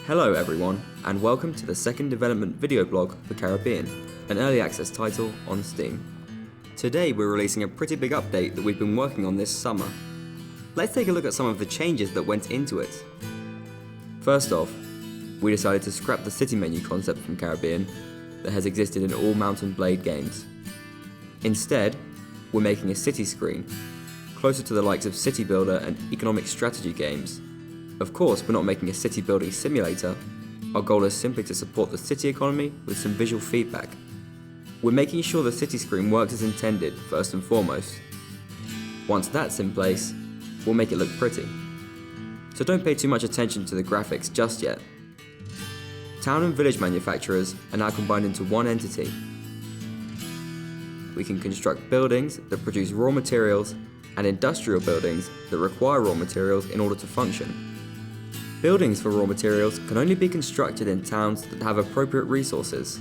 Hello everyone, and welcome to the second development video blog for Caribbean, an early access title on Steam. Today we're releasing a pretty big update that we've been working on this summer. Let's take a look at some of the changes that went into it. First off, we decided to scrap the city menu concept from Caribbean that has existed in all Mount & Blade games. Instead, we're making a city screen, closer to the likes of City Builder and economic strategy games. Of course, we're not making a city building simulator. Our goal is simply to support the city economy with some visual feedback. We're making sure the city screen works as intended, first and foremost. Once that's in place, we'll make it look pretty. So don't pay too much attention to the graphics just yet. Town and village manufacturers are now combined into one entity. We can construct buildings that produce raw materials and industrial buildings that require raw materials in order to function. Buildings for raw materials can only be constructed in towns that have appropriate resources.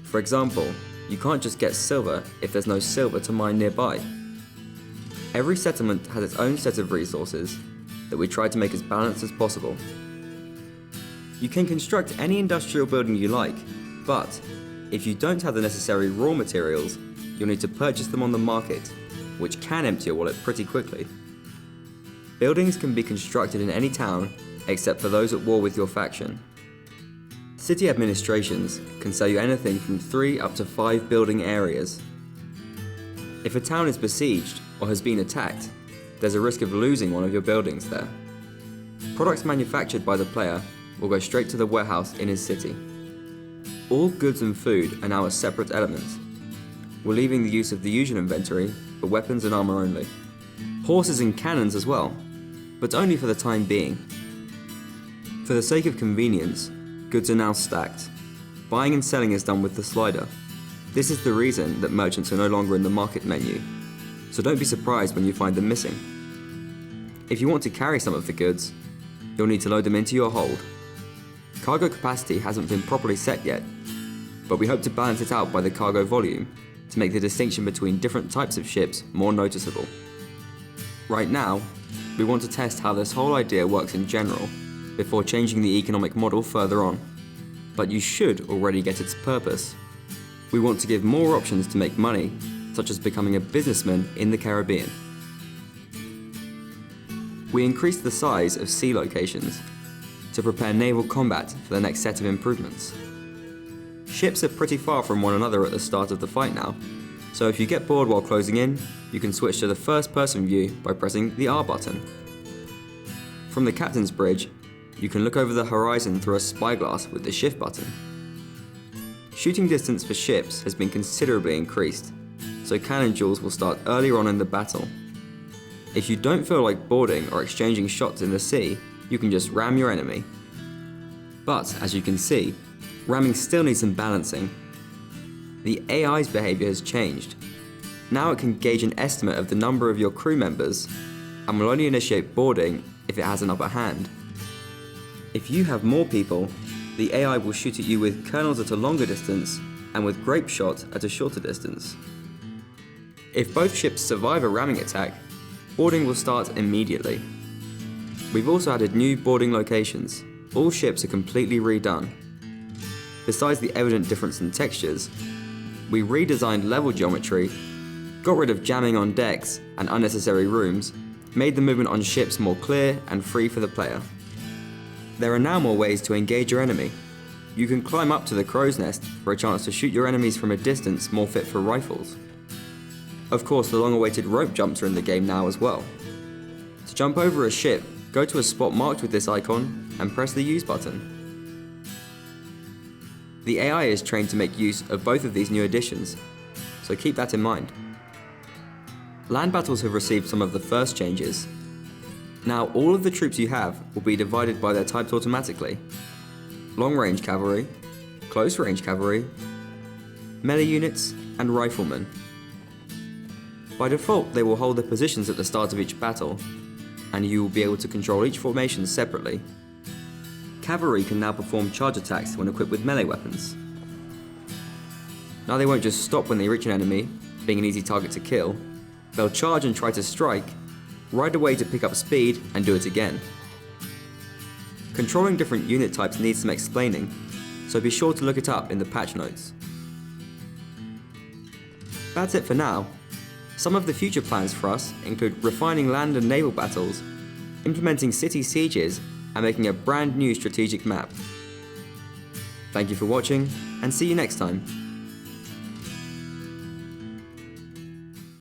For example, you can't just get silver if there's no silver to mine nearby. Every settlement has its own set of resources that we try to make as balanced as possible. You can construct any industrial building you like, but if you don't have the necessary raw materials, you'll need to purchase them on the market, which can empty your wallet pretty quickly. Buildings can be constructed in any town except for those at war with your faction. City administrations can sell you anything from 3 up to 5 building areas. If a town is besieged or has been attacked, there's a risk of losing one of your buildings there. Products manufactured by the player will go straight to the warehouse in his city. All goods and food are now a separate element. We're leaving the use of the usual inventory for weapons and armor only. Horses and cannons as well, but only for the time being. For the sake of convenience, goods are now stacked. Buying and selling is done with the slider. This is the reason that merchants are no longer in the market menu, so don't be surprised when you find them missing. If you want to carry some of the goods, you'll need to load them into your hold. Cargo capacity hasn't been properly set yet, but we hope to balance it out by the cargo volume to make the distinction between different types of ships more noticeable. Right now, we want to test how this whole idea works in general before changing the economic model further on, but you should already get its purpose. We want to give more options to make money, such as becoming a businessman in the Caribbean. We increased the size of sea locations to prepare naval combat for the next set of improvements. Ships are pretty far from one another at the start of the fight now, so if you get bored while closing in, you can switch to the first-person view by pressing the R button. From the captain's bridge, you can look over the horizon through a spyglass with the shift button. Shooting distance for ships has been considerably increased, so cannon duels will start earlier on in the battle. If you don't feel like boarding or exchanging shots in the sea, you can just ram your enemy. But as you can see, ramming still needs some balancing. The AI's behaviour has changed. Now it can gauge an estimate of the number of your crew members and will only initiate boarding if it has an upper hand. If you have more people, the AI will shoot at you with kernels at a longer distance and with grape shot at a shorter distance. If both ships survive a ramming attack, boarding will start immediately. We've also added new boarding locations. All ships are completely redone. Besides the evident difference in textures, we redesigned level geometry, got rid of jamming on decks and unnecessary rooms, made the movement on ships more clear and free for the player. There are now more ways to engage your enemy. You can climb up to the crow's nest for a chance to shoot your enemies from a distance more fit for rifles. Of course, the long-awaited rope jumps are in the game now as well. To jump over a ship, go to a spot marked with this icon and press the use button. The AI is trained to make use of both of these new additions, so keep that in mind. Land battles have received some of the first changes. Now all of the troops you have will be divided by their types automatically. Long-range cavalry, close-range cavalry, melee units, and riflemen. By default, they will hold their positions at the start of each battle, and you will be able to control each formation separately. Cavalry can now perform charge attacks when equipped with melee weapons. Now they won't just stop when they reach an enemy, being an easy target to kill. They'll charge and try to strike, ride away to pick up speed and do it again. Controlling different unit types needs some explaining, so be sure to look it up in the patch notes. That's it for now. Some of the future plans for us include refining land and naval battles, implementing city sieges, and making a brand new strategic map. Thank you for watching, and see you next time.